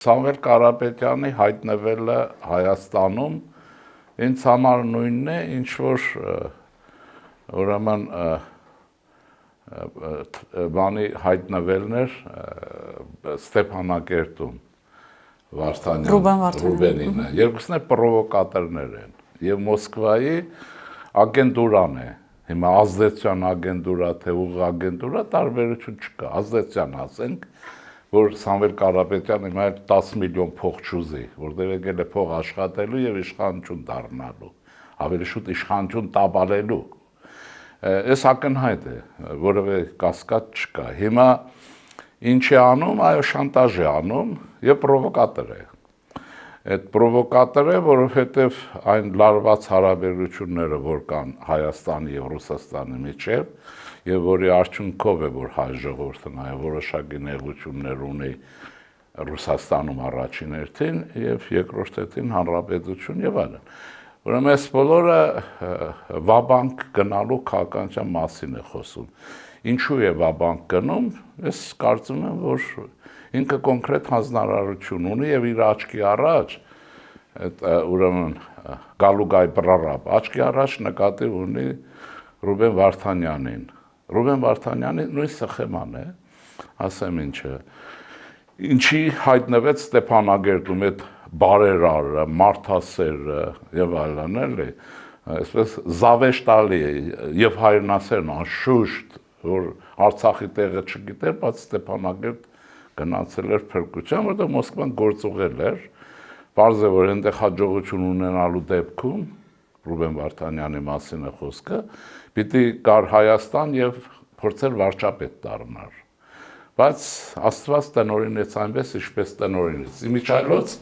Սամվել Կարապետյանի հայտնվելը Հայաստանում ինձ համար նույնն է, ինչ որ ուրեմն բանի հայտնվելն էր Ստեփանակերտում Ռուբենինը, երկուսն էլ պրովոկատորներ են եւ Մոսկվայի ագենտուրան է, հիմա ազդեցության ագենտուրա թե ուղղ ագենտուրա տարբերություն չկա, ազդեցության ասենք, որ Սամվել Կարապետյանը հիմա 10 միլիոն փող չուզի, որտեղ եկել է փող աշխատելու եւ իշխանություն դառնալու, ավելի շուտ իշխանություն տապալելու։ Այս ակնհայտ է, որևէ կասկած չկա։ Հիմա ինչ է անում, այո, շանտաժ է անում եւ պրովոկատոր է։ Այդ պրովոկատոր է, որովհետեւ այն լարված հարաբերությունները, որ կան Հայաստանի եւ Ռուսաստանի միջեւ, եւ որի արդյունքով է, որ հայ ժողովուրդը նաեւ որոշակի նեղություններ ունի Ռուսաստանում առաջին հերթին եւ երկրորդ հերթին հանրապետություն եւ այլն։ Ուրեմն այս բոլորը վաբանկ գնալու քաղաքականության մասին է խոսում։ Ինչու է վաբանկ գնում, ես կարծում եմ, որ ինքը կոնկրետ հանձնարարություն ունի եւ իր աչքի առաջ այդ ուրեմն Գալուգայ Պրարապ աչքի առաջ նկատի ունի Ռուբեն Վարդանյանին։ Ռուբեն Վարդանյանը նույն սխեման է, ասեմ ինչը, ինչի հայտնվեց Ստեփանագերտում այդ բարերարը, մարդասերը եւ այլն էլի, այսպես զավեշտալի է եւ հայրենասերն անշուշտ, որ Արցախի տեղը չգիտեր, բայց Ստեփանագերտ գնացել էր փրկության, որտեղ Մոսկվան գործուղել էր, պարզ է, որ այնտեղ հաջողություն ունենալու դեպքում Ռուբեն Վարդանյանի մասին է խոսքը, պիտի գար Հայաստան եւ փորձեր վարչապետ դառնալ։ Բայց Աստված տնօրինեց այնպես, ինչպես տնօրինեց։ Իմիջիայլոց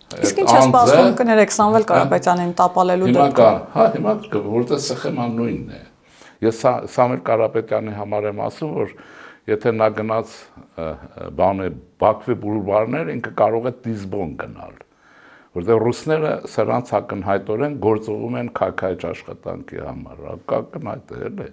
Իսկ ինչ է սպասում կներեք Սամվել Կարապետյանին տապալելու դեպքում։ Հիմա որտեղ սխեման նույնն է։ Ես Սամվել Կարապետյանի համար եմ ասում, որ եթե նա գնաց Բաքվի բուլվարներ, ինքը կարող է Դիզբոն գնալ, որտեղ ռուսները սրանց ակնհայտորեն գործողում են քայքայիչ աշխատանքի համար, ակնհայտ է, էլի։